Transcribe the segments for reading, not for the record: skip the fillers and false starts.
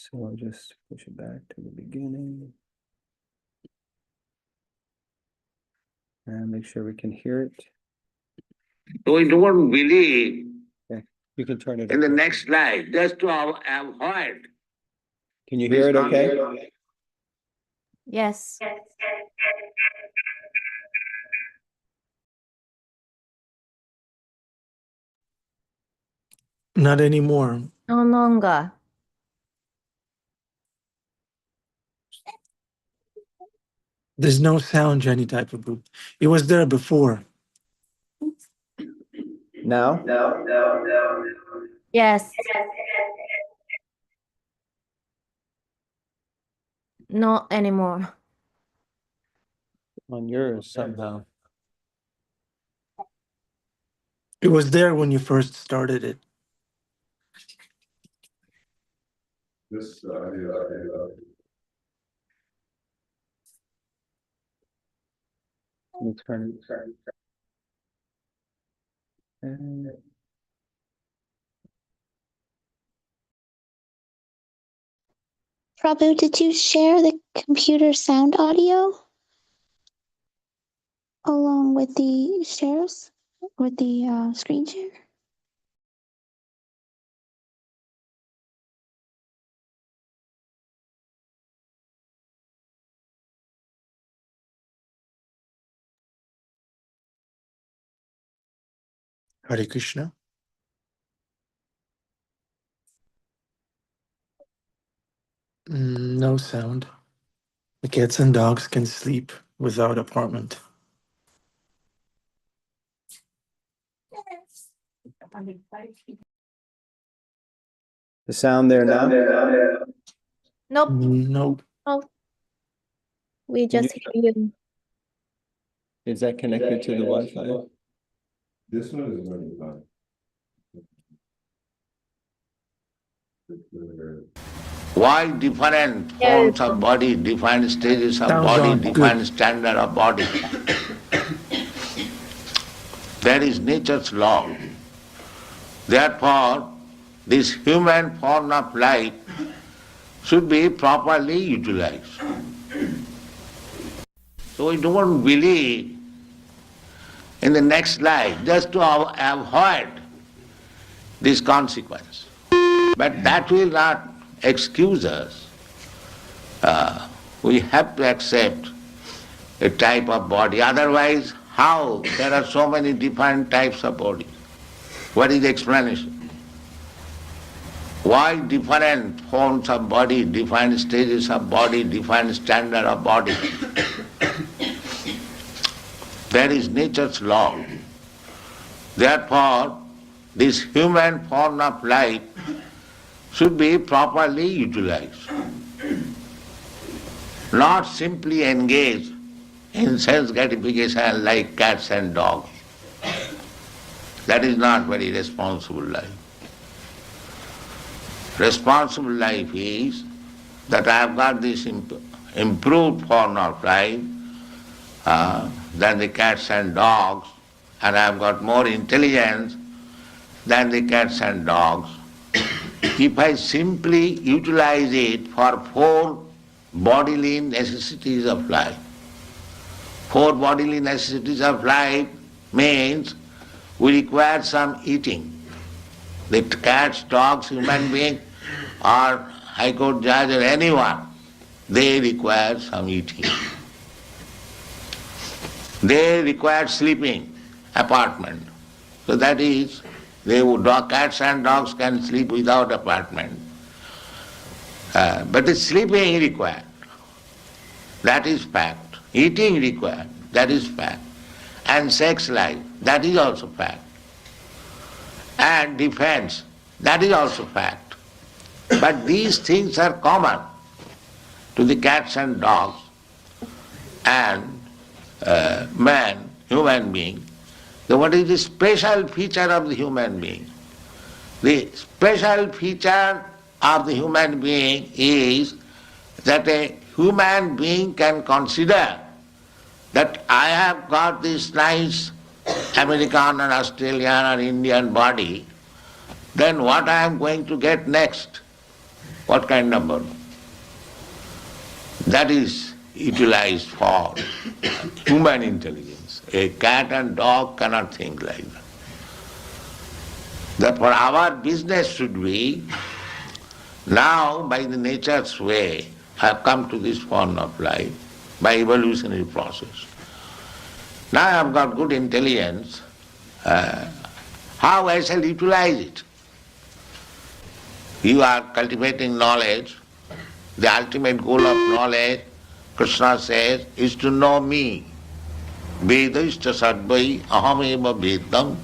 So I'll just push it back to the beginning. And make sure we can hear it. We don't believe You can turn it in up. the next life, just to avoid. Can you hear it okay? Yes. Not anymore. No longer. There's no sound, Jenny type of group. It was there before. Now? Yes. Not anymore. On yours somehow. It was there when you first started it. Let me turn it. And Prabhu, did you share the computer sound audio along with the shares, with the screen share? Hare Krishna. No sound. The cats and dogs can sleep without apartment. the sound there now? Nope. Nope. No. We just hear you. Is that connected to the Wi-Fi? This one is running fine. Why different forms of body, different stages of Sounds body, on. different Good. standard of body? That is nature's law. Therefore, this human form of life should be properly utilized. So we don't believe in the next life just to avoid this consequence. But that will not excuse us. We have to accept a type of body. Otherwise, how? There are so many different types of bodies. What is the explanation? Why different forms of body, different stages of body, different standard of body? That is nature's law. Therefore, this human form of life should be properly utilized. Not simply engage in sense gratification like cats and dogs. That is not very responsible life. Responsible life is that I have got this improved form of life than the cats and dogs, and I have got more intelligence than the cats and dogs. If I simply utilize it for 4 bodily necessities of life, 4 bodily necessities of life means we require some eating. The cats, dogs, human being, or High Court judge or anyone, they require some eating. They require sleeping, apartment. So that is, cats and dogs can sleep without apartment. But the sleeping required. That is fact. Eating required. That is fact. And sex life. That is also fact. And defense. That is also fact. But these things are common to the cats and dogs and man, human being. So what is the special feature of the human being? The special feature of the human being is that a human being can consider that I have got this nice American or Australian or Indian body, then what I am going to get next? What kind of bird? That is utilized for human intelligence. A cat and dog cannot think like that. Therefore our business should be, now by the nature's way, I have come to this form of life, by evolutionary process. Now I have got good intelligence, how I shall utilize it? You are cultivating knowledge. The ultimate goal of knowledge, Krishna says, is to know me. Vedashcha sadvai ahameva vedam.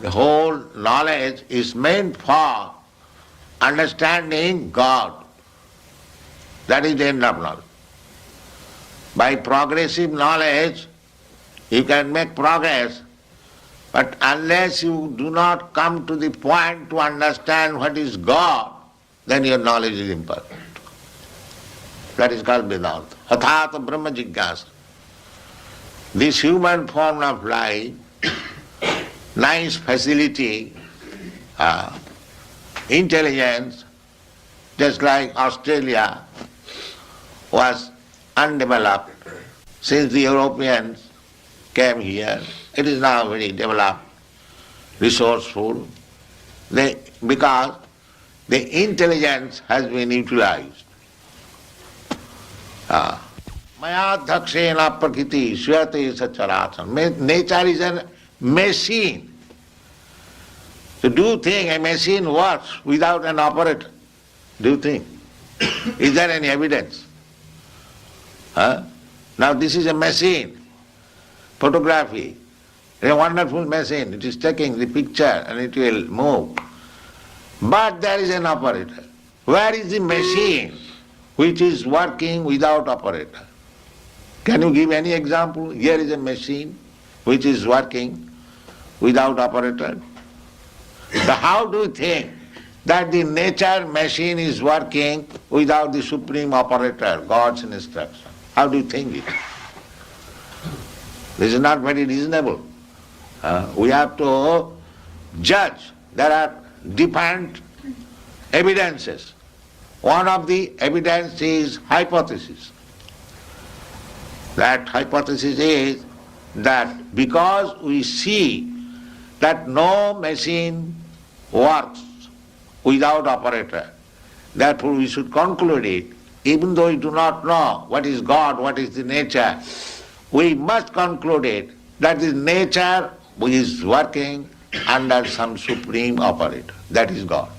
The whole knowledge is meant for understanding God. That is the end of knowledge. By progressive knowledge, you can make progress, but unless you do not come to the point to understand what is God, then your knowledge is imperfect. That is called Vedanta. Athata Brahma Jigyasa. This human form of life, nice facility, intelligence, just like Australia was undeveloped. Since the Europeans came here, it is now very developed, resourceful, because the intelligence has been utilized. Maya dhakshena prakriti swate sacharatan. Nature is a machine. So do you think a machine works without an operator? Do you think? Is there any evidence? Now this is a machine, photography. A wonderful machine. It is taking the picture and it will move. But there is an operator. Where is the machine which is working without operator? Can you give any example? Here is a machine which is working without operator. So how do you think that the nature machine is working without the supreme operator, God's instruction? How do you think it? This is not very reasonable. We have to judge. There are different evidences. One of the evidence is hypothesis. That hypothesis is that because we see that no machine works without operator, therefore we should conclude it, even though we do not know what is God, what is the nature, we must conclude it that the nature is working under some supreme operator, that is God.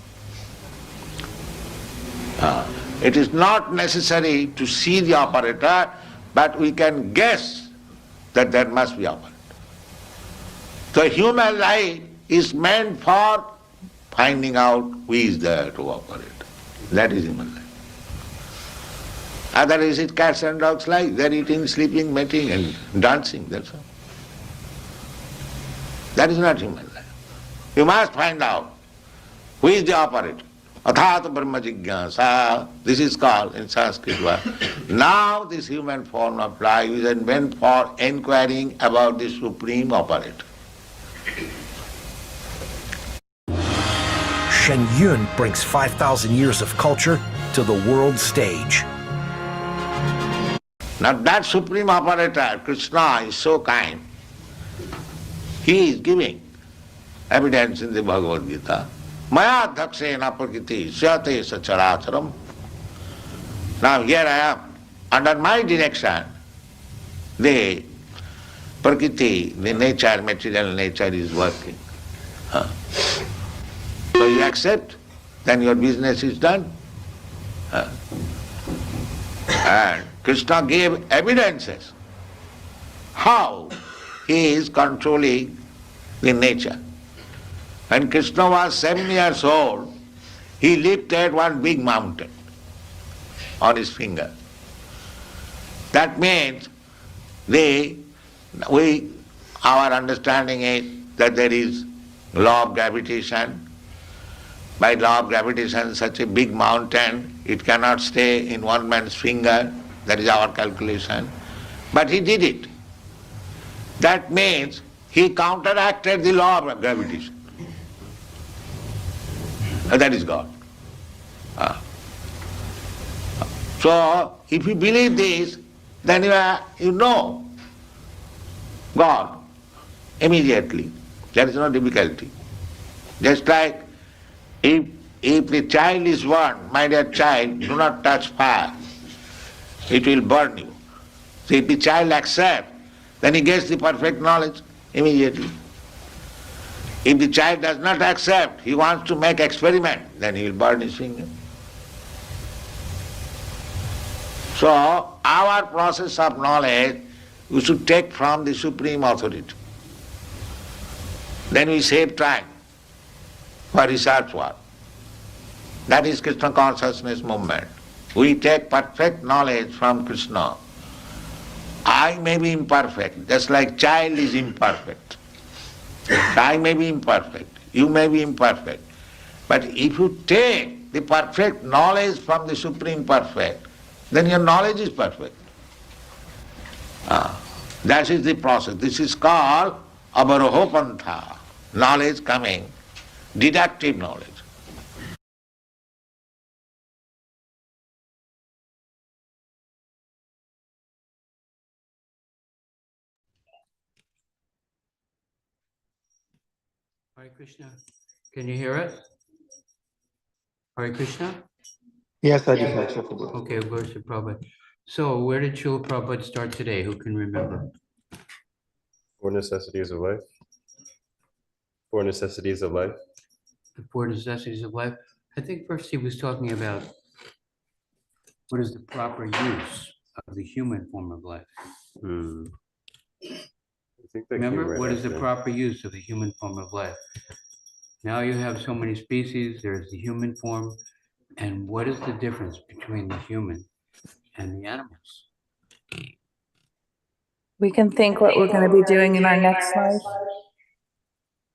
It is not necessary to see the operator, but we can guess that there must be operator. So human life is meant for finding out who is there to operate. That is human life. Otherwise it's cats and dogs life. They are eating, sleeping, mating and dancing, that's all. That is not human life. You must find out who is the operator. Athata Brahma Jigyasa. This is called in Sanskrit word. Now this human form of life is meant for inquiring about the supreme operator. Shen Yun brings 5,000 years of culture to the world stage. Now that supreme operator, Krishna, is so kind. He is giving evidence in the Bhagavad Gita. Maya dhakshena prakriti syate sacharacharam. Now here I am. Under my direction, the prakriti, the nature, material nature is working. So you accept, then your business is done. And Krishna gave evidences how he is controlling the nature. When Krishna was 7 years old, he lifted one big mountain on his finger. That means our understanding is that there is law of gravitation. By law of gravitation, such a big mountain, it cannot stay in one man's finger. That is our calculation. But he did it. That means he counteracted the law of gravitation. That is God. So, if you believe this, then you know God immediately. There is no difficulty. Just like if the child is warned, my dear child, do not touch fire, it will burn you. So if the child accepts, then he gets the perfect knowledge immediately. If the child does not accept, he wants to make experiment, then he will burn his finger. So our process of knowledge we should take from the Supreme Authority. Then we save time for research work. That is Krishna consciousness movement. We take perfect knowledge from Krishna. I may be imperfect, just like child is imperfect. I may be imperfect, you may be imperfect. But if you take the perfect knowledge from the Supreme Perfect, then your knowledge is perfect. That is the process. This is called avarohopantha, knowledge coming, deductive knowledge. Hare Krishna. Can you hear us? Hare Krishna? Yes, I just accepted it. Okay, worship Prabhupada. So where did Srila Prabhupada start today? Who can remember? Four necessities of life. Four necessities of life. The four necessities of life. I think first he was talking about what is the proper use of the human form of life. I think that came Remember, right what is the after. proper use of the human form of life? Now you have so many species, there's the human form, and what is the difference between the human and the animals? We can think what we're going to be doing in our next life.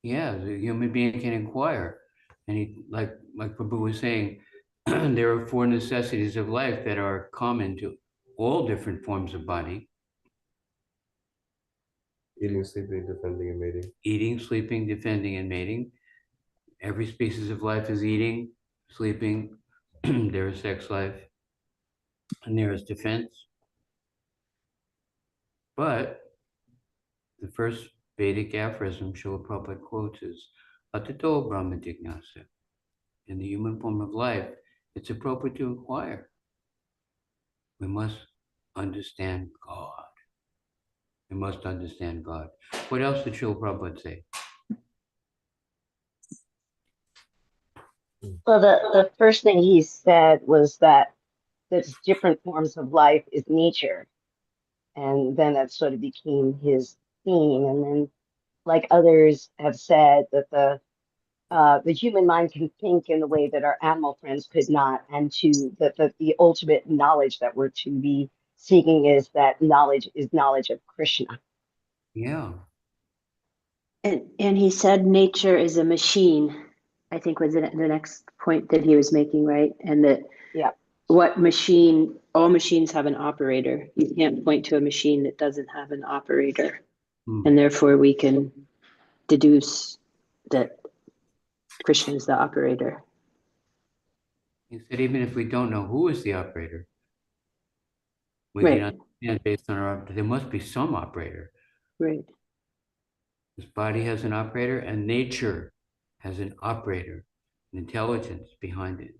Yeah, the human being can inquire. And like Prabhu was saying, there are four necessities of life that are common to all different forms of body: Eating, sleeping, defending, and mating. eating, sleeping, defending, and mating. Every species of life is eating, sleeping, there is sex life, and there is defense. But the first Vedic aphorism Srila Prabhupada quotes is Atato Brahma Jignasa. In the human form of life, it's appropriate to inquire. We must understand God. We must understand God. What else did Srila Prabhupada say? Well, the first thing he said was that there's different forms of life is nature. And then that sort of became his theme. And then, like others have said, that the human mind can think in the way that our animal friends could not, and that the ultimate knowledge that we're to be seeking is that knowledge is knowledge of Krishna. Yeah. And he said nature is a machine, I think was the next point that he was making, right? And that Yeah. all machines have an operator. You can't point to a machine that doesn't have an operator. And therefore we can deduce that Krishna is the operator. He said even if we don't know who is the operator, we Right. can understand based on there must be some operator. Right. This body has an operator and nature has an operator, an intelligence behind it.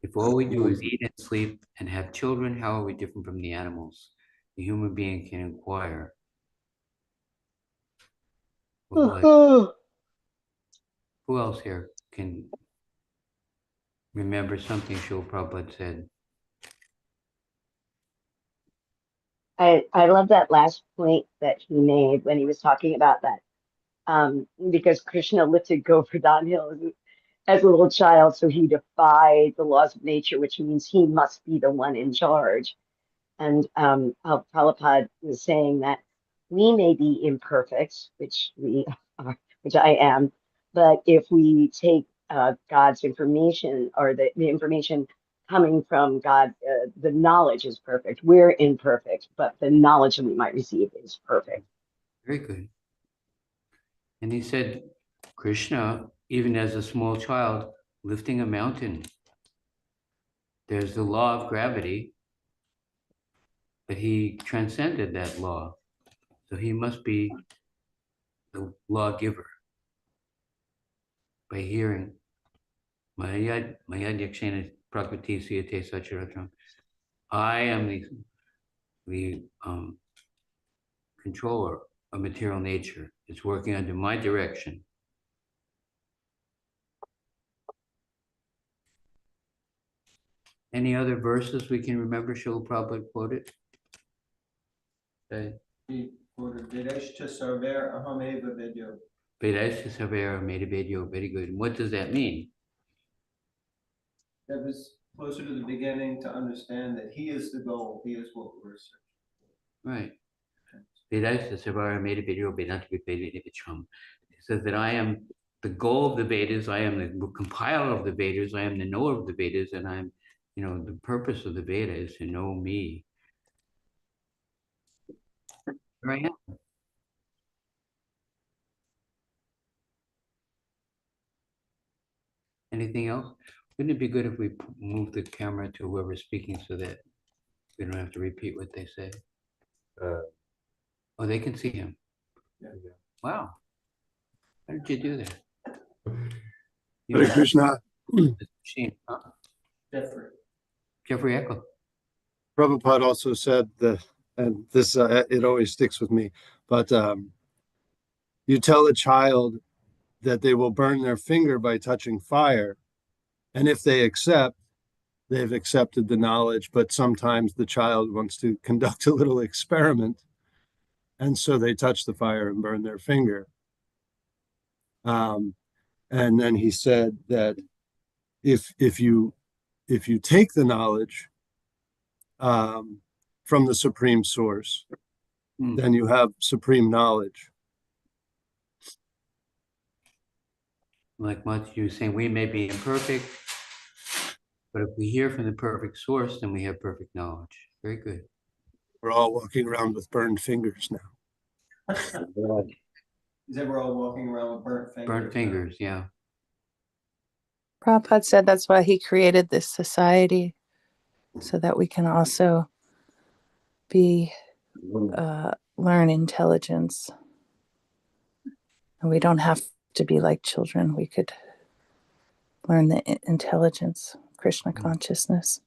If all we do is eat and sleep and have children, how are we different from the animals? The human being can inquire. Who else here can remember something Srila Prabhupada said? I love that last point that he made when he was talking about that. Because Krishna lifted Govardhan Hill as a little child, so he defied the laws of nature, which means he must be the one in charge. And Prabhupada was saying that we may be imperfect, which we are, which I am, but if we take God's information or the information coming from God, the knowledge is perfect. We're imperfect, but the knowledge that we might receive is perfect. Very good. And he said, Krishna, even as a small child, lifting a mountain There's the law of gravity, but he transcended that law. So he must be the lawgiver by hearing. Mayad yakshena prakriti siyate sacharatam. I am the controller of material nature. It's working under my direction. Any other verses we can remember Srila Prabhupada quoted? Okay. He quoted Videshta Sarver Ahameva Vidyo. Vedasya Savera made a video, very good. And what does that mean? That was closer to the beginning to understand that he is the goal, he is what we're searching. Right. Vedasya Savara made a video, Vedanta Vicham. It says that I am the goal of the Vedas, I am the compiler of the Vedas, I am the knower of the Vedas, and I'm, the purpose of the Veda is to know me. Here I am. Anything else? Wouldn't it be good if we move the camera to whoever's speaking so that we don't have to repeat what they say? Oh, they can see him. Yeah. Wow. How did you do that? Hare Krishna. Machine, huh? Jeffrey. Echo. Prabhupada also said that, and this, it always sticks with me, but you tell a child that they will burn their finger by touching fire. And if they accept, they've accepted the knowledge, but sometimes the child wants to conduct a little experiment. And so they touch the fire and burn their finger. And then he said that if you take the knowledge from the supreme source, then you have supreme knowledge. Like what you were saying, we may be imperfect, but if we hear from the perfect source, then we have perfect knowledge. Very good. We're all walking around with burned fingers now. Is that we're all walking around with burnt fingers? Burnt fingers, yeah. Prabhupada said that's why he created this society, so that we can also learn intelligence. And we don't have to be like children. We could learn the intelligence, Krishna consciousness.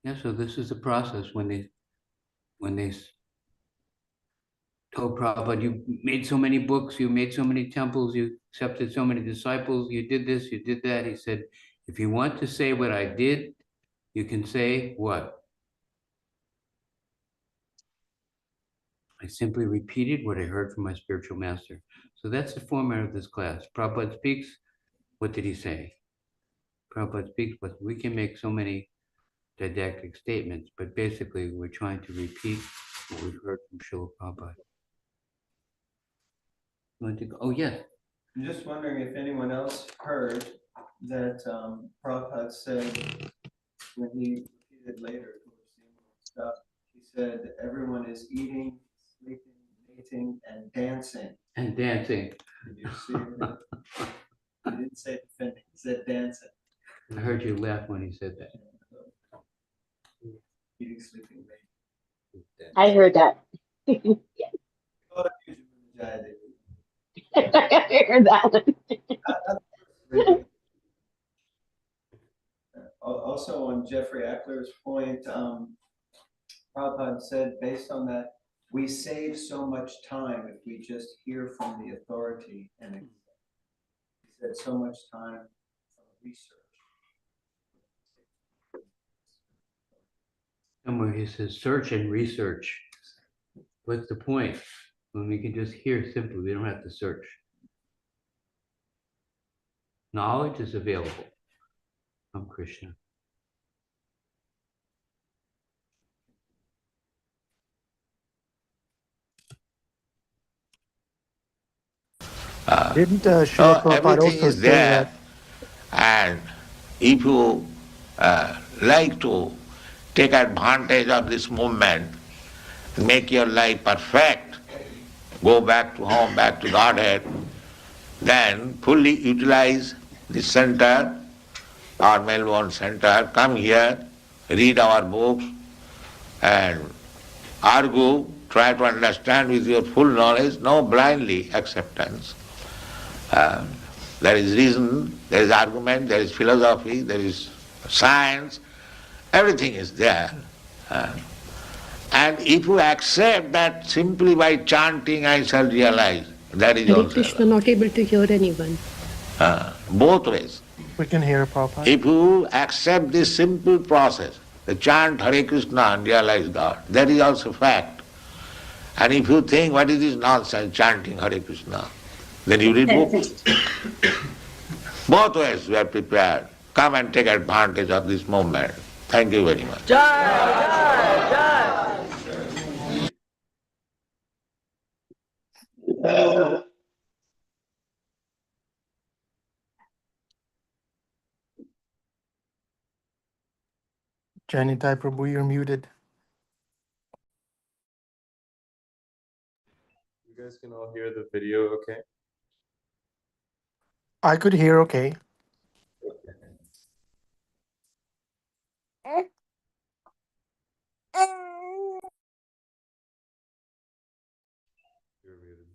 Yeah, so this is a process when they told Prabhupada, you made so many books, you made so many temples, you accepted so many disciples, you did this, you did that. He said, if you want to say what I did, you can say what? I simply repeated what I heard from my spiritual master. So that's the format of this class. Prabhupada speaks, what did he say? Prabhupada speaks, but we can make so many didactic statements, but basically we're trying to repeat what we've heard from Srila Prabhupada. You want to go? Oh, yes. I'm just wondering if anyone else heard that Prabhupada said, when he repeated later towards the end of stuff, he said everyone is eating, sleeping, mating, and dancing. And dancing. Did you see it? He didn't say defending, he said dancing. I heard you laugh when he said that. Eating, sleeping, mating. I heard that. I heard that one. Also on Jeffrey Eckler's point, Prabhupada said, based on that, we save so much time if we just hear from the authority. And he said so much time for research. Somewhere he says, search and research. What's the point? When we can just hear simply, we don't have to search. Knowledge is available from Krishna. Didn't Srila Prabhupada everything also is say there, that? and if you like to take advantage of this movement, make your life perfect, go back to home, back to Godhead, then fully utilize this center, our Melbourne center, come here, read our books and argue, try to understand with your full knowledge, no blindly acceptance. There is reason, there is argument, there is philosophy, there is science, everything is there. And if you accept that simply by chanting I shall realize, that is Hare also Krishna, not able to hear anyone. both ways. We can hear Prabhupada. If you accept this simple process, the chant Hare Krishna and realize God, that is also fact. And if you think what is this nonsense chanting Hare Krishna, then you read books. Both ways we are prepared. Come and take advantage of this moment. Thank you very much. Janitai Prabhu, you're muted. You guys can all hear the video, okay? I could hear okay. You're muted.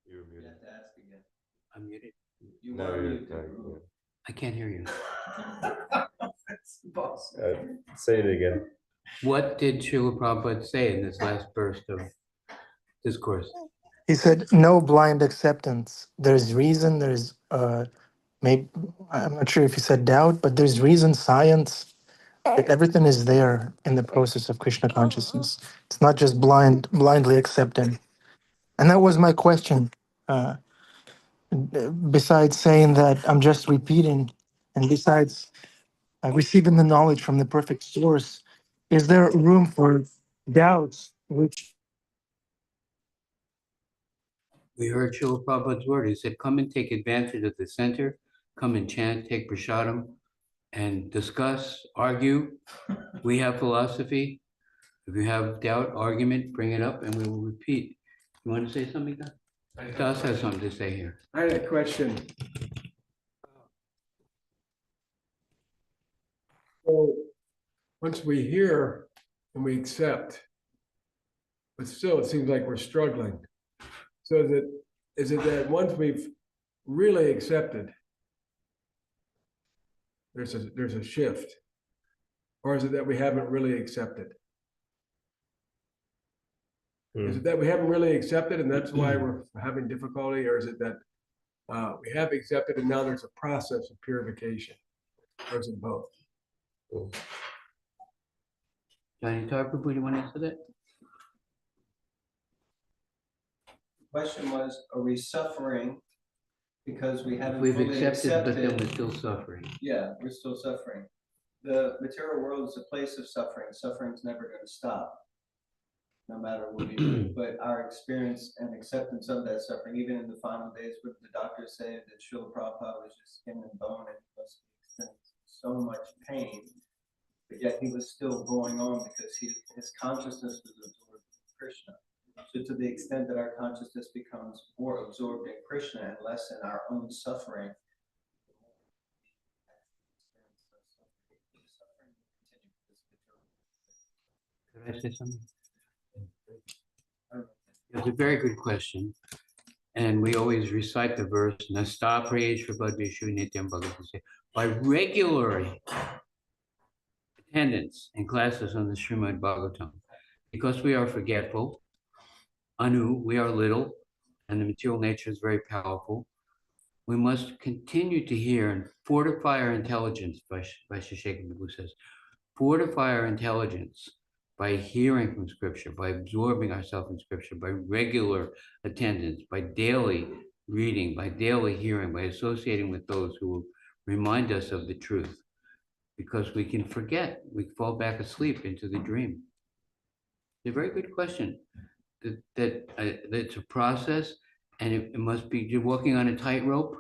You're You muted. have to ask again. I'm muted. You No, are you're muted. not. I can't hear you. That's the boss. Say it again. What did Srila Prabhupada say in this last burst of discourse? He said, no blind acceptance. There's reason, there's, maybe, I'm not sure if he said doubt, but there's reason, science. Everything is there in the process of Krishna consciousness. It's not just blindly accepting. And that was my question. Besides saying that I'm just repeating, and besides receiving the knowledge from the perfect source, is there room for doubts? Which We heard Srila Prabhupada's word. He said, come and take advantage of the center, come and chant, take prasadam, and discuss, argue. We have philosophy. If you have doubt, argument, bring it up and we will repeat. You want to say something, Don? Das has something to say here. I had a question. So, once we hear and we accept, but still it seems like we're struggling. So is it that once we've really accepted, there's a shift? Or is it that we haven't really accepted? Is it that we haven't really accepted and that's why we're having difficulty? Or is it that we have accepted and now there's a process of purification? Or is it both? Johnny Tarper, do you want to answer that? Question was, are we suffering because we haven't We've fully accepted, but then accepted? we're still suffering. Yeah, we're still suffering. The material world is a place of suffering. Suffering's never going to stop, no matter what we do. But our experience and acceptance of that suffering, even in the final days, what the doctors say that Srila Prabhupada was just skin and bone and he was experiencing so much pain, but yet he was still going on because his consciousness was absorbed in Krishna. So to the extent that our consciousness becomes more absorbed in Krishna and less in our own suffering, Could I say something? It's a very good question. And we always recite the verse, Nasta Prayesh Vibhadeshu Nityam Bhagavate. By regular attendance in classes on the Srimad Bhagavatam, because we are forgetful, Anu, we are little, and the material nature is very powerful, we must continue to hear and fortify our intelligence, by Shisheka Prabhu says, fortify our intelligence by hearing from Scripture, by absorbing ourselves in Scripture, by regular attendance, by daily reading, by daily hearing, by associating with those who remind us of the truth. Because we can forget, we fall back asleep into the dream. It's a very good question. That it's a process, and it must be, you're walking on a tightrope.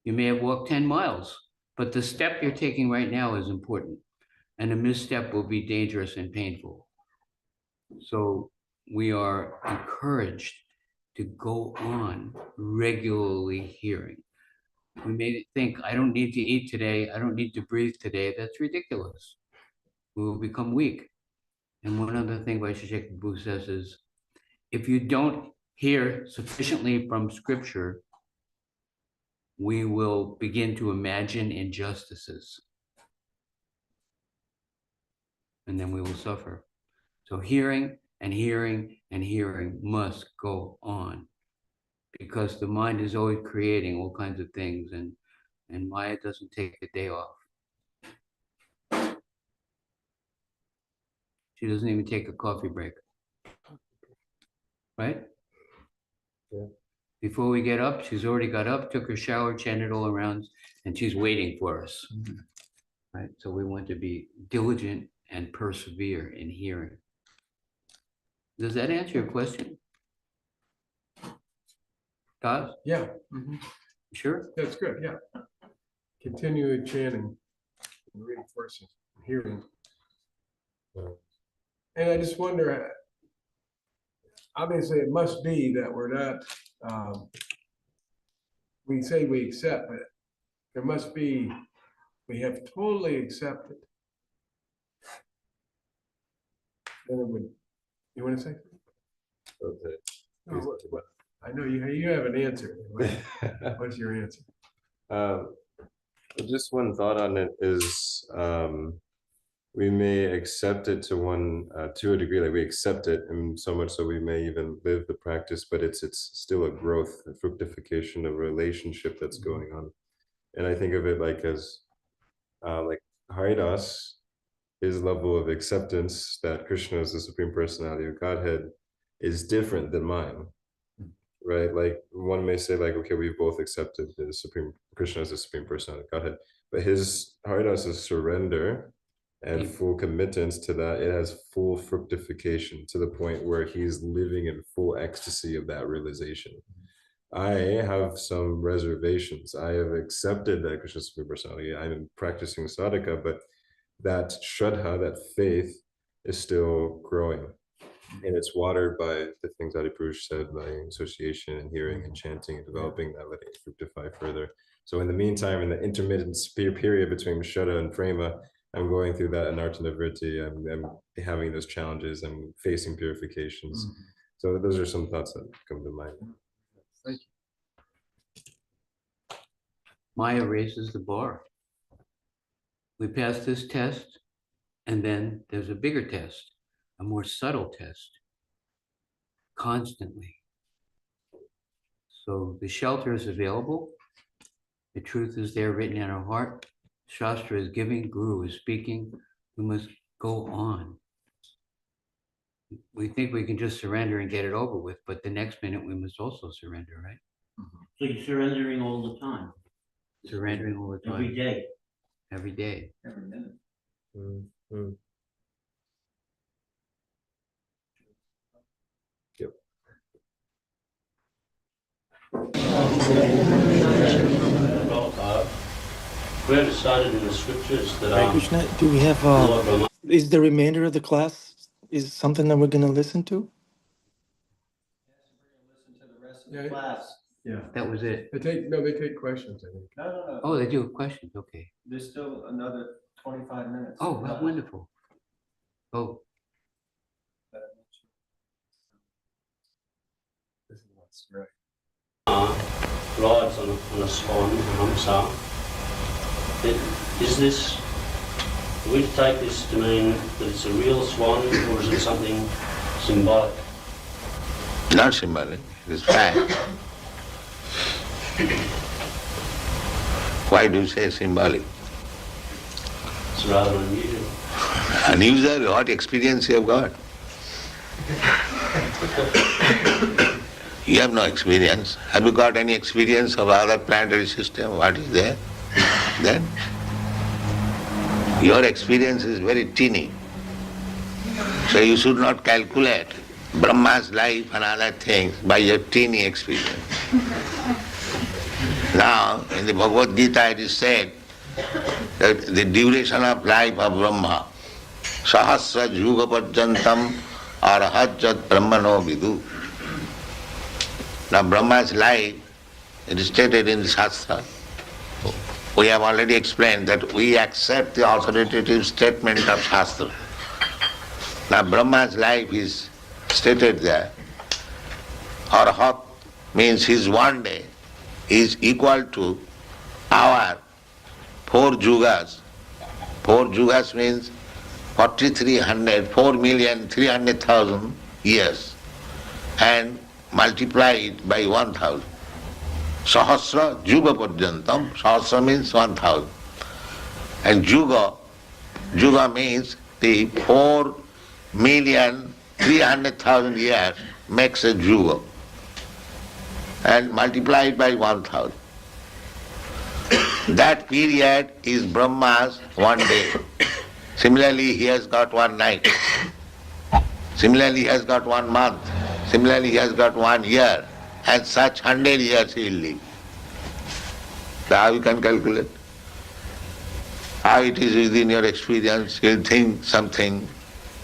You may have walked 10 miles, but the step you're taking right now is important. And a misstep will be dangerous and painful. So we are encouraged to go on regularly hearing. We may think, I don't need to eat today, I don't need to breathe today. That's ridiculous. We will become weak. And one other thing Vaisheshika Prabhu says is, if you don't hear sufficiently from scripture, we will begin to imagine injustices. And then we will suffer. So hearing and hearing and hearing must go on, because the mind is always creating all kinds of things, and Maya doesn't take a day off. She doesn't even take a coffee break. Right? Yeah. Before we get up, she's already got up, took her shower, chanted all around, and she's waiting for us. Right? So we want to be diligent and persevere in hearing. Does that answer your question? Todd? Yeah. Sure? That's good, yeah. Continue chanting and reinforcing, hearing. And I just wonder, obviously it must be that we're not, we say we accept, but there must be, we have totally accepted. Then it would, you want to say? Okay. No, I know you have an answer. What's your answer? Just one thought on it is, we may accept it to a degree, like we accept it, and so much so we may even live the practice, but it's still a growth, a fructification of a relationship that's going on. And I think of it like as like Haridas, his level of acceptance that Krishna is the Supreme Personality of Godhead is different than mine. Right? Like one may say, like, okay, we've both accepted the Supreme Krishna as the Supreme Personality of Godhead, but his Haridas is surrender and full committance to that. It has full fructification to the point where he's living in full ecstasy of that realization. I have some reservations. I have accepted that Krishna is Supreme Personality. I'm practicing sadhaka, but that shraddha, that faith, is still growing. And it's watered by the things that Adipurush said, by association and hearing and chanting and developing that, letting it fructify further. So in the meantime, in the intermittent period between Shraddha and Prema, I'm going through that anartana vritti. I'm having those challenges. I'm facing purifications. So those are some thoughts that come to mind. Thank you. Maya raises the bar. We pass this test, and then there's a bigger test, a more subtle test, constantly. So the shelter is available. The truth is there written in our heart. Shastra is giving, Guru is speaking. We must go on. We think we can just surrender and get it over with, but the next minute we must also surrender, right? So you're surrendering all the time? Surrendering all the time. Every day? Every day. Every minute. Yep. Where it started in the scriptures that Hare Krishna, do we have, is the remainder of the class, is something that we're gonna listen to? Listen to the rest of the class. Yeah. That was it. They take questions, I think. No. Oh, they do questions, okay. There's still another 25 minutes. Oh, well, wonderful. Oh, That's right. rides on a swan, Hamsa. Is this, do we take this to mean that it's a real swan, or is it something symbolic? Not symbolic, it is fact. Why do you say symbolic? It's rather unusual. Unusual, what experience you have got? You have no experience. Have you got any experience of other planetary system? What is there? Then your experience is very teeny. So you should not calculate Brahma's life and other things by your teeny experience. Now, in the Bhagavad Gita it is said that the duration of life of Brahma, Sahasra Juga Parjantam Arahajat Brahmano Vidu. Now Brahma's life, it is stated in the Shastra, We have already explained that we accept the authoritative statement of Shastra. Now Brahma's life is stated there. Arhat means his one day is equal to our 4 yugas. 4 yugas means 4,300,000 years, and multiply it by 1,000. Sahasra yuga paryantam, sahasra means 1,000. And yuga means the 4,300,000 years makes a yuga. And multiply it by 1,000. That period is Brahma's one day. Similarly, he has got one night. Similarly, he has got 1 month. Similarly, he has got 1 year. And such 100 years he will live. So how you can calculate? How it is within your experience? You'll think something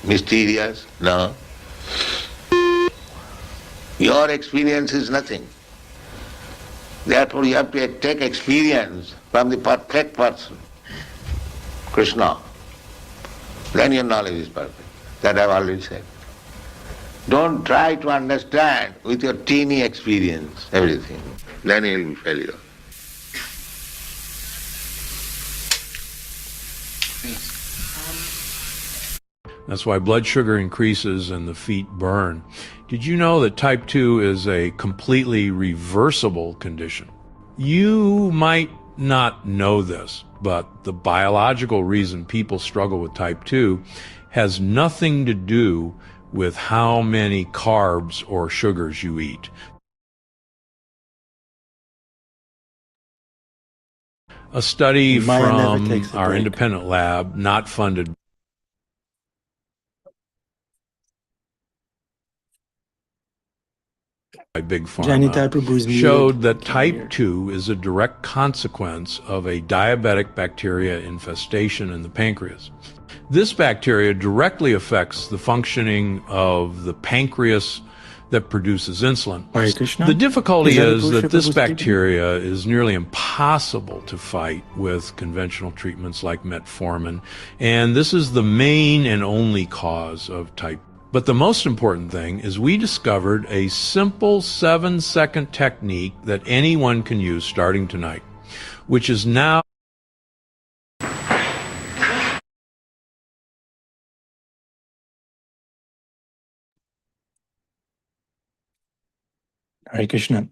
mysterious? No. Your experience is nothing. Therefore, you have to take experience from the perfect person, Krishna. Then your knowledge is perfect. That I've already said. Don't try to understand with your teeny experience everything. Then you'll be failure. That's why blood sugar increases and the feet burn. Did you know that type 2 is a completely reversible condition? You might not know this, but the biological reason people struggle with type 2 has nothing to do with how many carbs or sugars you eat. A study Maya never from takes a our break. independent lab, not funded by Big Jani Pharma, Prabhu is showed muted. that Can't type hear. 2 is a direct consequence of a diabetic bacteria infestation in the pancreas. This bacteria directly affects the functioning of the pancreas that produces insulin. Hare Krishna? The difficulty Is is that that this Prabhu speaking? bacteria is nearly impossible to fight with conventional treatments like metformin, and this is the main and only cause of type. But the most important thing is we discovered a simple 7-second technique that anyone can use starting tonight, which is now Hare Krishna.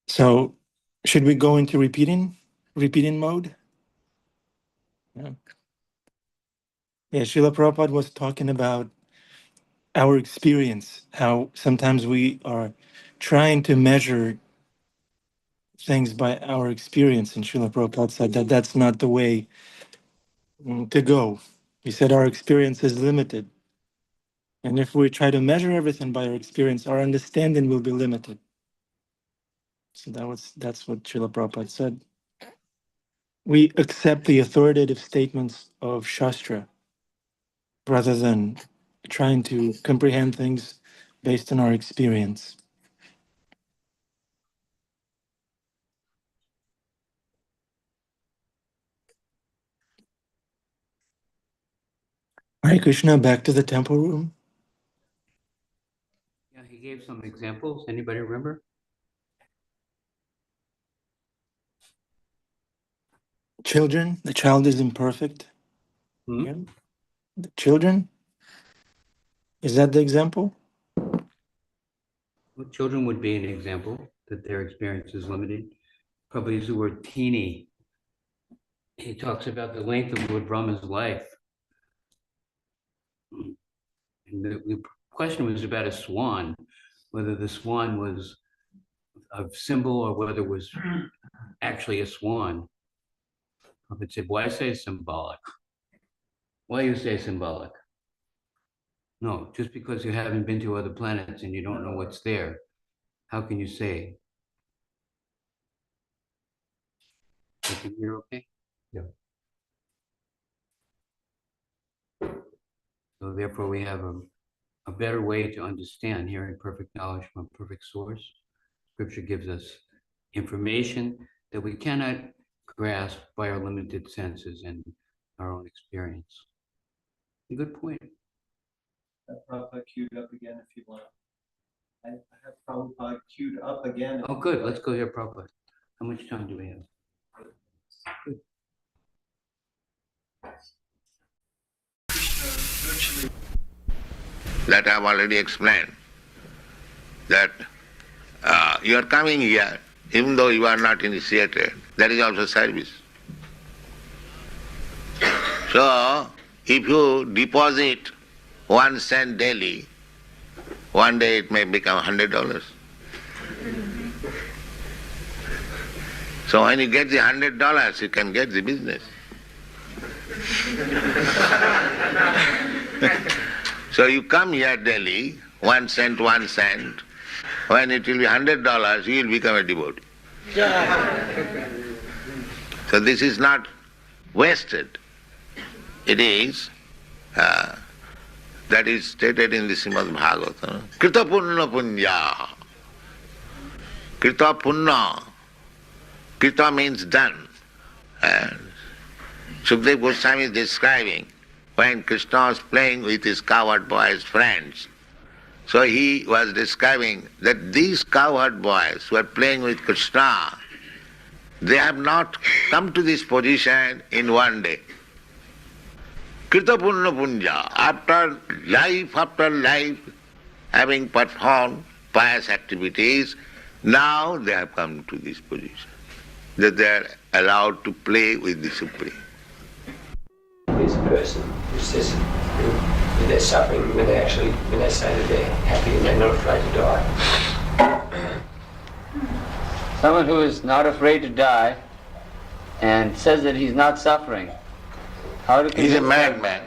So, should we go into repeating mode? Yeah. Yeah, Srila Prabhupada was talking about our experience, how sometimes we are trying to measure things by our experience, and Srila Prabhupada said that that's not the way to go. He said our experience is limited. And if we try to measure everything by our experience, our understanding will be limited. So that's what Srila Prabhupada said. We accept the authoritative statements of Shastra rather than trying to comprehend things based on our experience. Hare Krishna, back to the temple room. Yeah, he gave some examples. Anybody remember? Children, the child is imperfect. Hmm? Yeah. The children, is that the example? Well, children would be an example that their experience is limited. Probably use the word teeny. He talks about the length of Lord Brahma's life. And the question was about a swan, whether the swan was a symbol or whether it was actually a swan. Prabhupada said, why say symbolic? Why you say symbolic? No, just because you haven't been to other planets and you don't know what's there, how can you say? You can hear okay? Yeah. So therefore we have a better way to understand hearing perfect knowledge from perfect source. Scripture gives us information that we cannot grasp by our limited senses and our own experience. Good point. Prabhupada queued up again if you want. I have Prabhupada queued up again. Oh, good. Let's go here, Prabhupada. How much time do we have? That I've already explained. That you are coming here, even though you are not initiated, that is also service. So, if you deposit 1 cent daily, one day it may become $100. So when you get the $100, you can get the business. So you come here daily, 1 cent, 1 cent. When it will be $100, you will become a devotee. So this is not wasted. It is, that is stated in the Srimad Bhagavatam. Krita punna punya. Krita punna. Krita means done. And Sukadeva Goswami is describing when Krishna was playing with his cowherd boys' friends. So he was describing that these cowherd boys who are playing with Krishna, they have not come to this position in one day. Krita punna punja, after life, having performed pious activities, now they have come to this position, that they are allowed to play with the Supreme. This person who says when they're suffering, when they say that they're happy and they're not afraid to die. Someone who is not afraid to die and says that he's not suffering. How to He's a madman.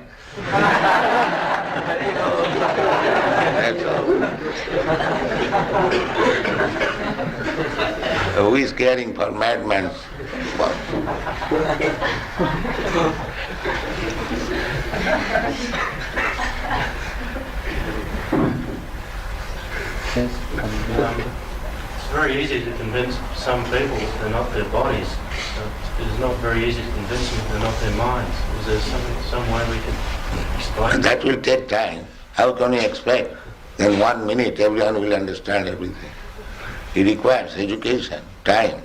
Who is caring for madmen? It's very easy to convince some people that they're not their bodies. It is not very easy to convince them that they're not their minds. Is there some way we can explain? That will take time. How can you expect? In 1 minute everyone will understand everything. It requires education, time.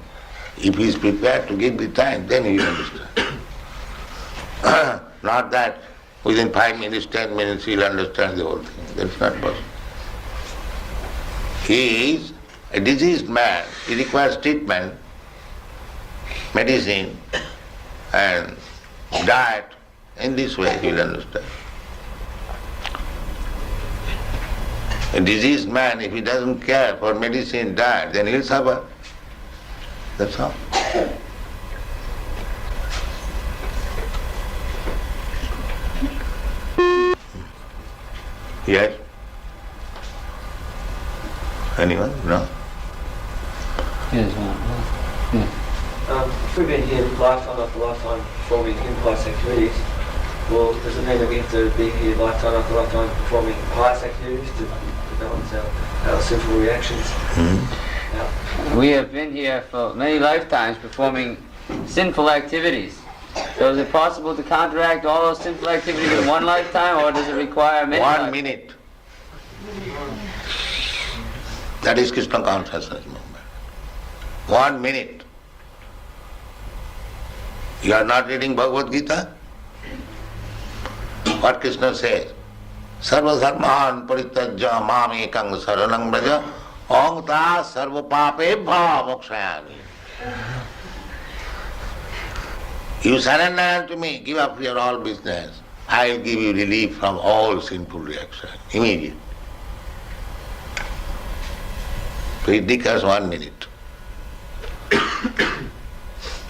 If he is prepared to give the time, then he will understand. Not that within 5 minutes, 10 minutes he will understand the whole thing. That's not possible. He is a diseased man. He requires treatment, medicine, and diet. In this way he will understand. A diseased man, if he doesn't care for medicine, diet, then he'll suffer. That's all. Yes? Anyone? No? Yes, If we've been here lifetime after lifetime performing impious activities, well, does it mean that we have to be here lifetime after lifetime performing pious activities to balance our sinful reactions? We have been here for many lifetimes performing sinful activities. So is it possible to counteract all those sinful activities in one lifetime, or does it require many 1 minute. That is Krishna consciousness movement. 1 minute. You are not reading Bhagavad Gita? What Krishna says? Sarva dharman parityajya mam ekang saranam braja aham ta sarva papebha mokshayami. You surrender to me, give up your all business. I will give you relief from all sinful reaction, immediate. So it requires 1 minute.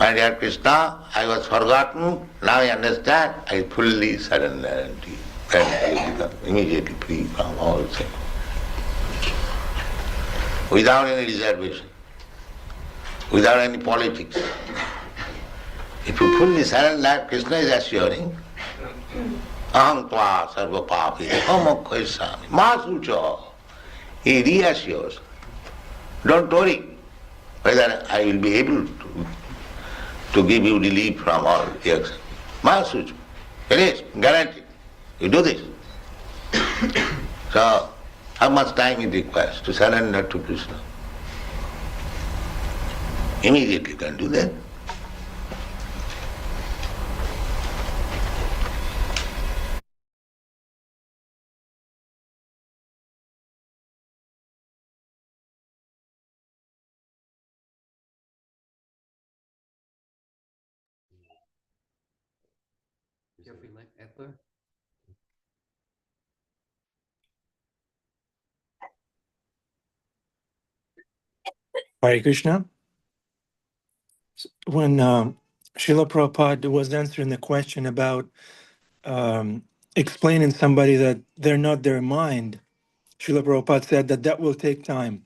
My dear Krishna, I was forgotten, now I understand, I fully surrender to you. And you become immediately free from all sin. Without any reservation, without any politics. If you fully surrender, Krishna is assuring, aham tva sarva papi amokhaisami masucha. He reassures. Don't worry whether I will be able to to give you relief from all reaction. Mahasutra, finish, guaranteed. You do this. So, how much time it requires to surrender to Krishna? Immediately you can do that. Jeffrey Eckler? Hare Krishna. When Srila Prabhupada was answering the question about explaining somebody that they're not their mind, Srila Prabhupada said that that will take time.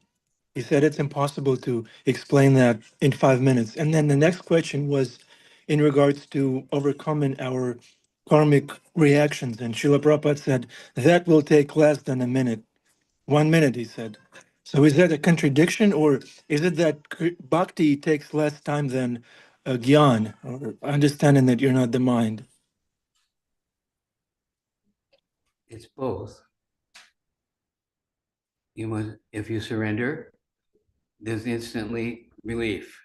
He said it's impossible to explain that in 5 minutes. And then the next question was in regards to overcoming our karmic reactions. And Srila Prabhupada said that will take less than a minute. 1 minute, he said. So is that a contradiction, or is it that bhakti takes less time than gyan, or understanding that you're not the mind? It's both. You must, if you surrender, there's instantly relief,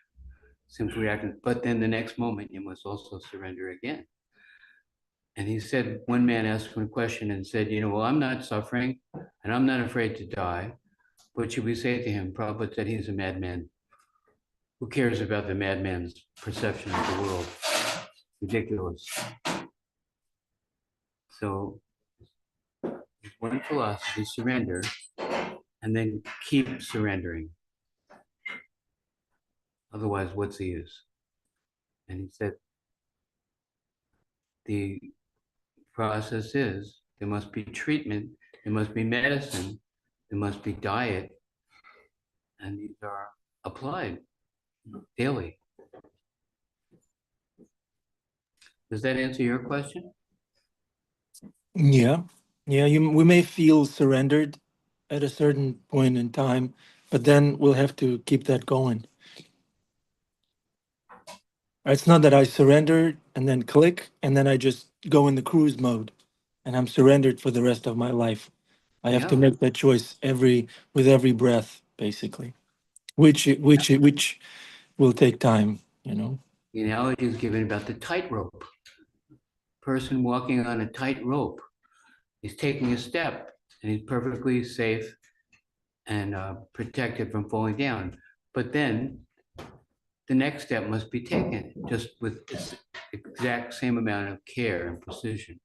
simple reaction. But then the next moment, you must also surrender again. And he said, one man asked him a question and said, well, I'm not suffering and I'm not afraid to die. What should we say to him? Prabhupada said he's a madman. Who cares about the madman's perception of the world? Ridiculous. So one philosophy, surrender, and then keep surrendering. Otherwise, what's the use? And he said, the process is there must be treatment, there must be medicine, there must be diet, and these are applied daily. Does that answer your question? Yeah. We may feel surrendered at a certain point in time, but then we'll have to keep that going. It's not that I surrender and then click, and then I just go in the cruise mode, and I'm surrendered for the rest of my life. I have to make that choice with every breath, basically, which will take time. The analogy is given about the tightrope. Person walking on a tightrope is taking a step, and he's perfectly safe and protected from falling down. But then the next step must be taken, just with this exact same amount of care and precision.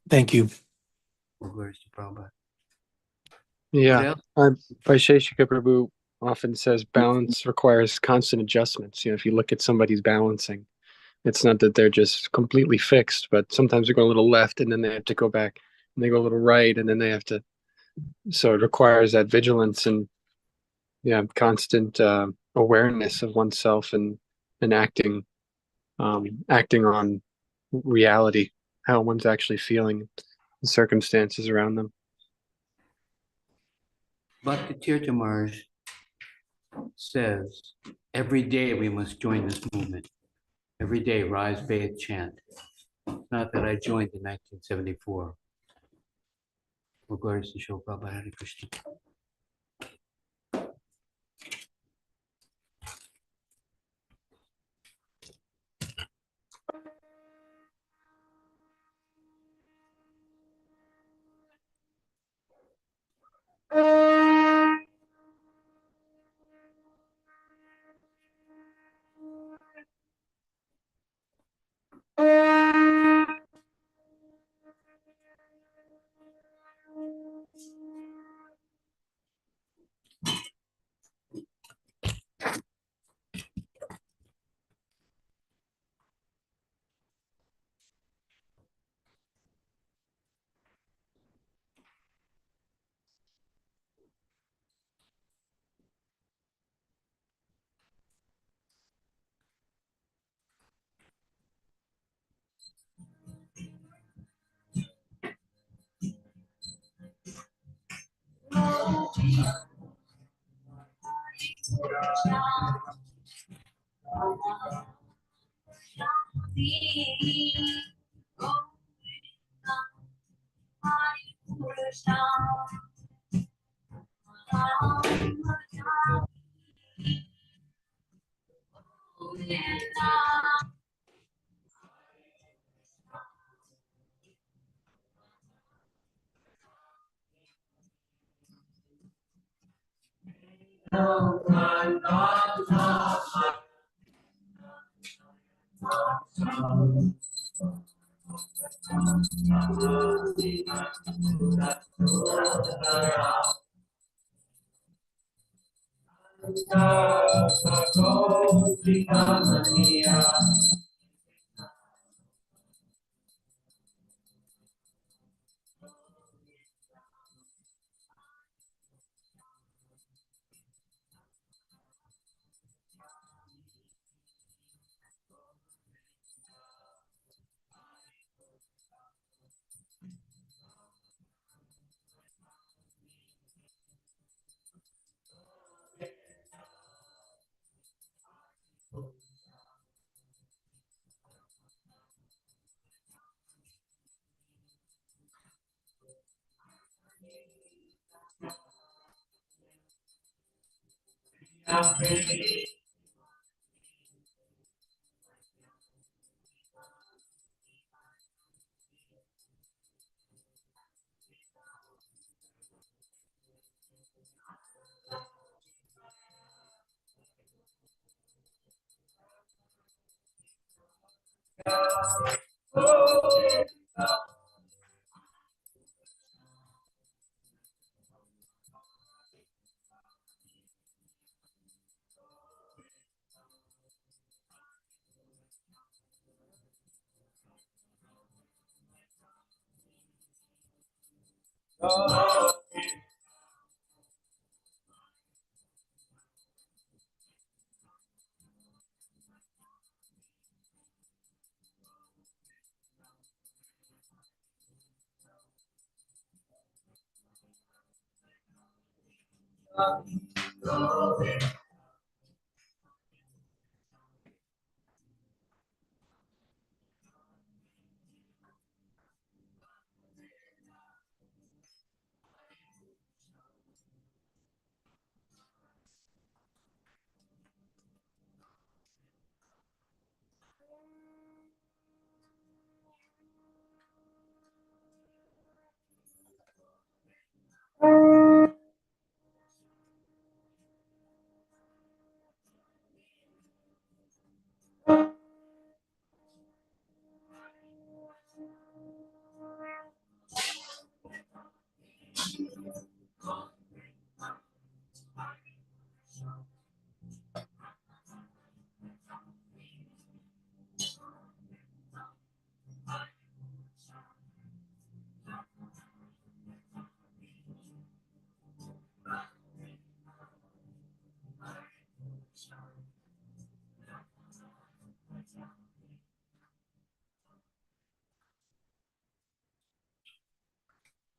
Thank you. Well, glories to Prabhupada. Yeah, Vaisheshika Prabhu often says balance requires constant adjustments. If you look at somebody's balancing, it's not that they're just completely fixed, but sometimes they go a little left and then they have to go back, and they go a little right and then they have to. So it requires that vigilance and constant awareness of oneself and acting on reality, how one's actually feeling, the circumstances around them. Bhakti Tirtha Maharaj says, every day we must join this movement. Every day, rise, bathe, chant. Not that I joined in 1974. Well, glories to Srila Prabhupada. Hare Krishna.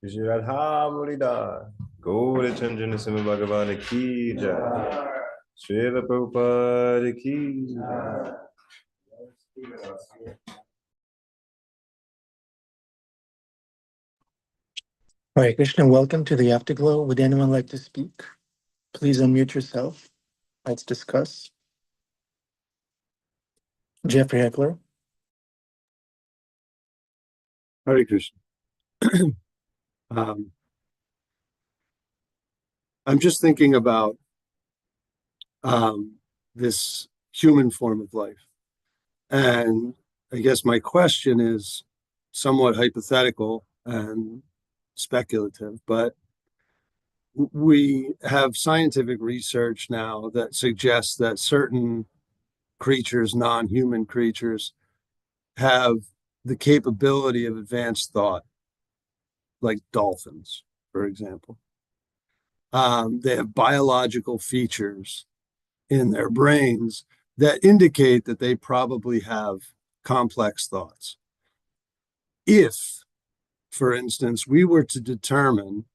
Shri Radha Murida, Gaura Chandra Sima Bhagavan Ki Jai, Srila Prabhupada Ki Jai. Hare Krishna, welcome to the Afterglow. Would anyone like to speak? Please unmute yourself. Let's discuss. Jeffrey Heckler. Hare Krishna. um, I'm just thinking about this human form of life. And I guess my question is somewhat hypothetical and speculative, but we have scientific research now that suggests that certain creatures, non-human creatures, have the capability of advanced thought, like dolphins, for example. They have biological features in their brains that indicate that they probably have complex thoughts. If, for instance, we were to determine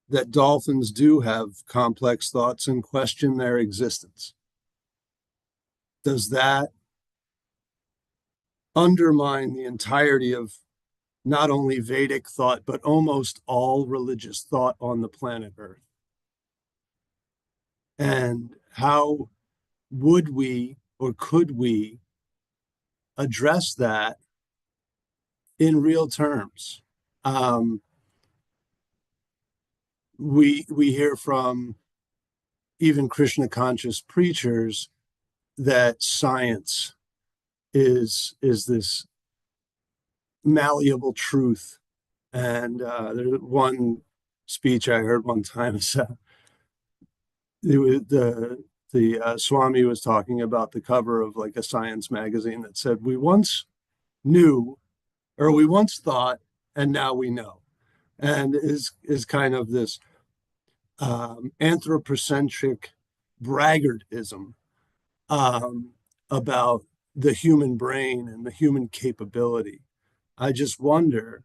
that dolphins do have complex thoughts and question their existence, does that undermine the entirety of not only Vedic thought, but almost all religious thought on the planet Earth? And how would we or could we address that in real terms? We hear from even Krishna conscious preachers that science is this malleable truth. And there's one speech I heard one time is the Swami was talking about the cover of like a science magazine that said, we once knew, or we once thought, and now we know. And is kind of this anthropocentric braggartism about the human brain and the human capability. I just wonder,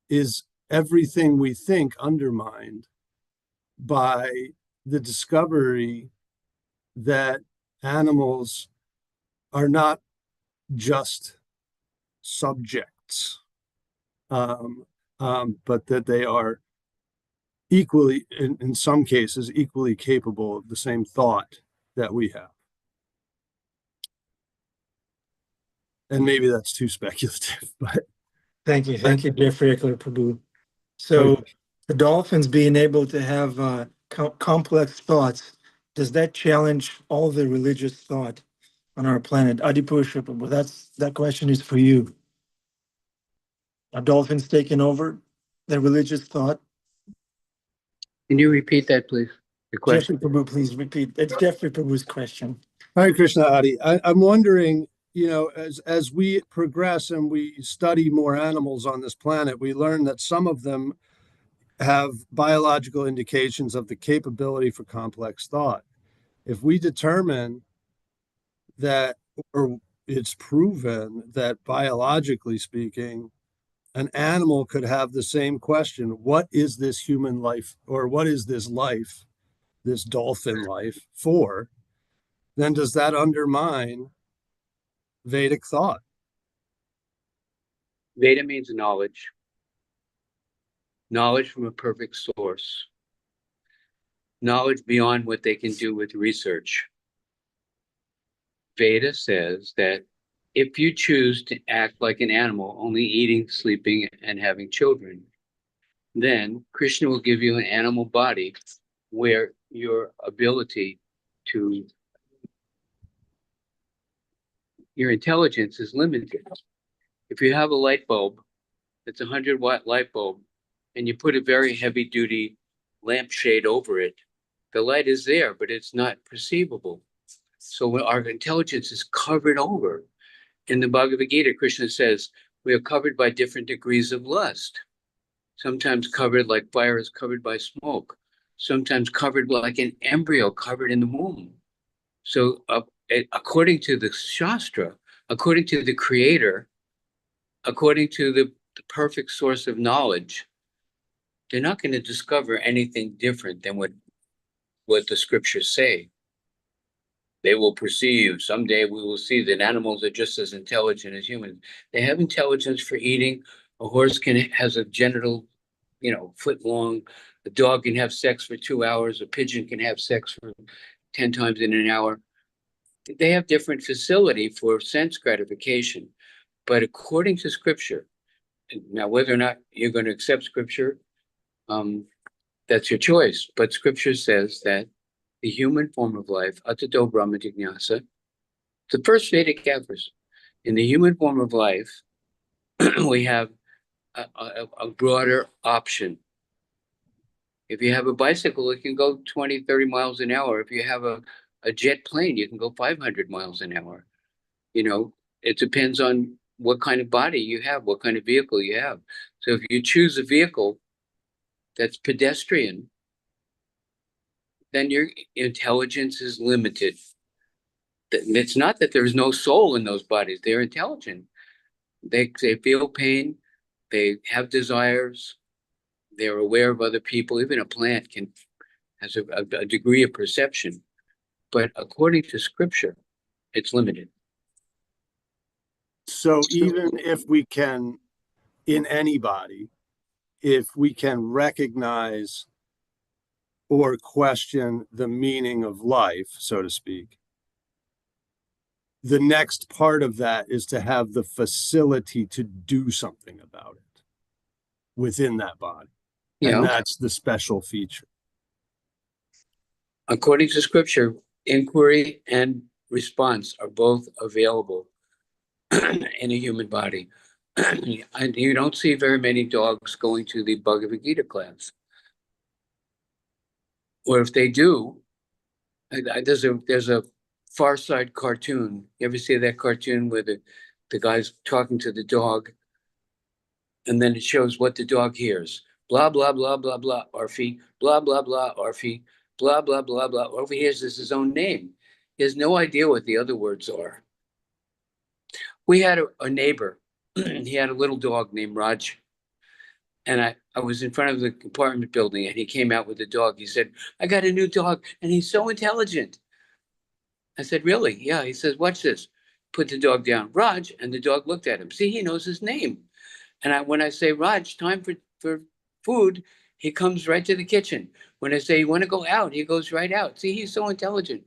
is everything we think undermined by the discovery that animals are not just subjects, but that they are equally, in some cases, equally capable of the same thought that we have? And maybe that's too speculative, but Thank you, Jeffrey Eckler Prabhu. So the dolphins being able to have complex thoughts, does that challenge all the religious thought on our planet? Adipusha Prabhu, that question is for you. Are dolphins taking over the religious thought? Can you repeat that, please? Your question. Jeffrey Prabhu, please repeat. It's Jeffrey Prabhu's question. Hare Krishna, Adi. I'm wondering, as we progress and we study more animals on this planet, we learn that some of them have biological indications of the capability for complex thought. If we determine that, or it's proven that biologically speaking, an animal could have the same question, what is this human life, or what is this life, this dolphin life for? Then does that undermine Vedic thought? Veda means knowledge. Knowledge from a perfect source. Knowledge beyond what they can do with research. Veda says that if you choose to act like an animal, only eating, sleeping, and having children, then Krishna will give you an animal body where your ability to, your intelligence is limited. If you have a light bulb, it's a 100-watt light bulb, and you put a very heavy-duty lampshade over it, the light is there, but it's not perceivable. So when our intelligence is covered over, in the Bhagavad Gita, Krishna says, we are covered by different degrees of lust. Sometimes covered like fire is covered by smoke. Sometimes covered like an embryo covered in the womb. So according to the Shastra, according to the Creator, according to the perfect source of knowledge, they're not going to discover anything different than what the scriptures say. They will perceive. Someday we will see that animals are just as intelligent as humans. They have intelligence for eating. A horse has a genital, foot long. A dog can have sex for 2 hours. A pigeon can have sex for 10 times in an hour. They have different facility for sense gratification. But according to scripture, now whether or not you're going to accept scripture, that's your choice. But scripture says that the human form of life, Atato Brahma Jignasa, the first Vedic aphorism. In the human form of life, we have a broader option. If you have a bicycle, it can go 20, 30 miles an hour. If you have a jet plane, you can go 500 miles an hour. It depends on what kind of body you have, what kind of vehicle you have. So if you choose a vehicle that's pedestrian, then your intelligence is limited. It's not that there's no soul in those bodies. They're intelligent. They feel pain. They have desires. They're aware of other people. Even a plant has a degree of perception, but according to scripture, it's limited. So even if we can, in anybody, if we can recognize or question the meaning of life, so to speak, the next part of that is to have the facility to do something about it within that body. Yeah. And that's the special feature. According to scripture, inquiry and response are both available in a human body. And you don't see very many dogs going to the Bhagavad Gita class. Or if they do, there's a Far Side cartoon. You ever see that cartoon where the guy's talking to the dog, and then it shows what the dog hears? Blah, blah, blah, blah, blah, Orphe, blah, blah, blah, Orphe, blah, blah, blah, blah. Orphe hears his own name. He has no idea what the other words are. We had a neighbor. He had a little dog named Raj. And I was in front of the apartment building, and he came out with the dog. He said, I got a new dog, and he's so intelligent. I said, really? Yeah. He says, watch this. Put the dog down. Raj, and the dog looked at him. See, he knows his name. And when I say, Raj, time for food, he comes right to the kitchen. When I say, you want to go out, he goes right out. See, he's so intelligent.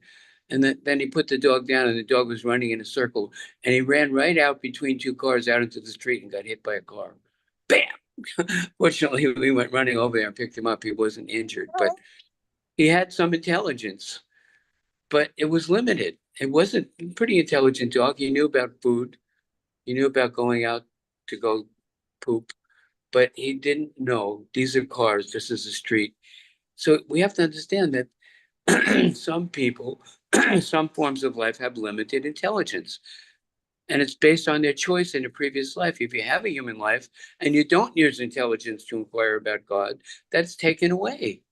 And then he put the dog down, and the dog was running in a circle. And he ran right out between two cars out into the street and got hit by a car. Bam! Fortunately, we went running over there and picked him up. He wasn't injured, but he had some intelligence. But it was limited. It wasn't a pretty intelligent dog. He knew about food. He knew about going out to go poop. But he didn't know these are cars, this is a street. So we have to understand that some people, some forms of life have limited intelligence. And it's based on their choice in a previous life. If you have a human life and you don't use intelligence to inquire about God, that's taken away.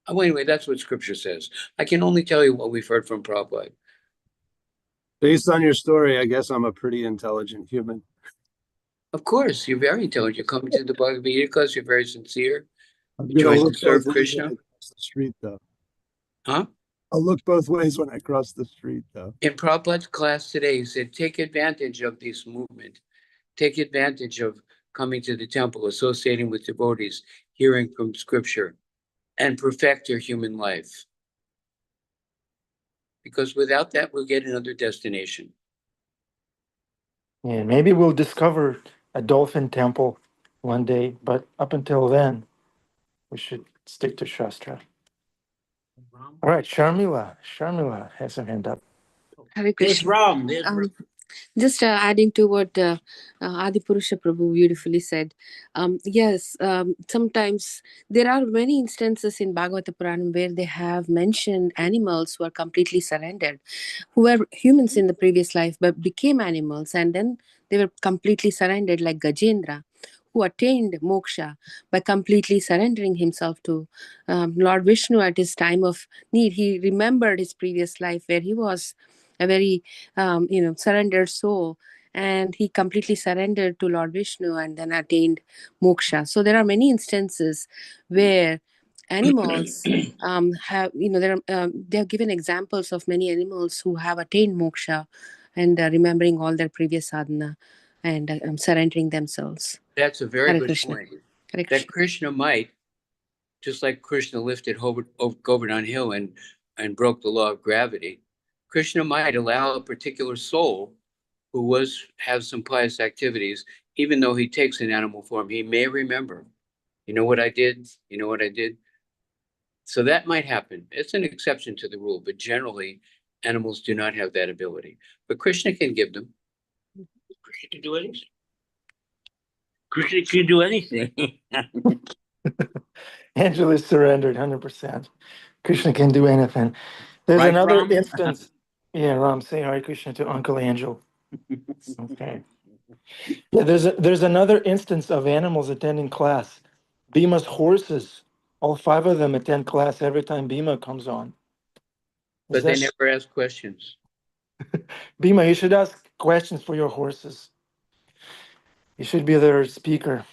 Oh, anyway, that's what scripture says. I can only tell you what we've heard from Prabhupada. Based on your story, I guess I'm a pretty intelligent human. Of course, you're very intelligent. You're coming to the Bhagavad Gita because you're very sincere. I'm You gonna choice look to serve both ways Krishna. when I cross the street, though. Huh? I'll look both ways when I cross the street, though. In Prabhupada's class today, he said, take advantage of this movement. Take advantage of coming to the temple, associating with devotees, hearing from scripture, and perfect your human life. Because without that, we'll get another destination. Yeah, maybe we'll discover a dolphin temple one day, but up until then, we should stick to Shastra. All right, Sharmila. Sharmila has her hand up. Hare Krishna. Just adding to what Adipurusha Prabhu beautifully said. Yes, sometimes there are many instances in Bhagavata Puranam where they have mentioned animals who are completely surrendered, who were humans in the previous life but became animals, and then they were completely surrendered, like Gajendra, who attained moksha by completely surrendering himself to Lord Vishnu at his time of need. He remembered his previous life where he was a very surrendered soul, and he completely surrendered to Lord Vishnu and then attained moksha. So there are many instances where animals have, they have given examples of many animals who have attained moksha and remembering all their previous sadhana and surrendering themselves. That's a very Hare good Krishna. point. Hare That Krishna might, just like Krishna lifted Govardhan Hill and broke the law of gravity, Krishna might allow a particular soul who has some pious activities, even though he takes an animal form, he may remember, you know what I did? You know what I did? So that might happen. It's an exception to the rule, but generally animals do not have that ability. But Krishna can give them. Krishna can do anything. Krishna can do anything. Angela is surrendered 100%. Krishna can do anything. There's Right, another Ram? instance. Yeah, Ram, say Hare Krishna to Uncle Angel. Okay. Yeah, there's another instance of animals attending class. Bhima's horses, all 5 of them attend class every time Bhima comes on. But they never ask questions. Bhima, you should ask questions for your horses. You should be their speaker.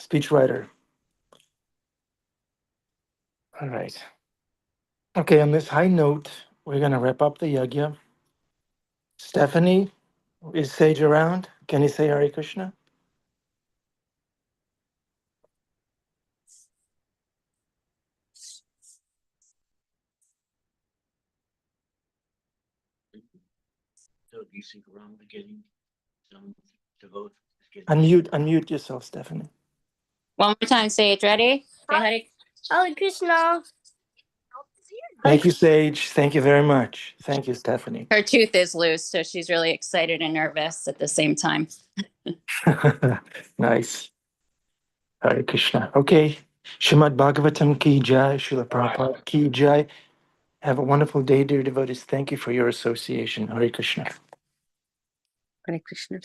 speechwriter. All right. Okay, on this high note, we're going to wrap up the yajna. Stephanie, is Sage around? Can you say Hare Krishna? Unmute yourself, Stephanie. One more time, Sage. Ready? Say Hare Krishna. Thank you, Sage. Thank you very much. Thank you, Stephanie. Her tooth is loose, so she's really excited and nervous at the same time. Nice. Hare Krishna. Okay. Srimad Bhagavatam ki jai, Srila Prabhupada ki jai. Have a wonderful day, dear devotees. Thank you for your association. Hare Krishna. Hare Krishna.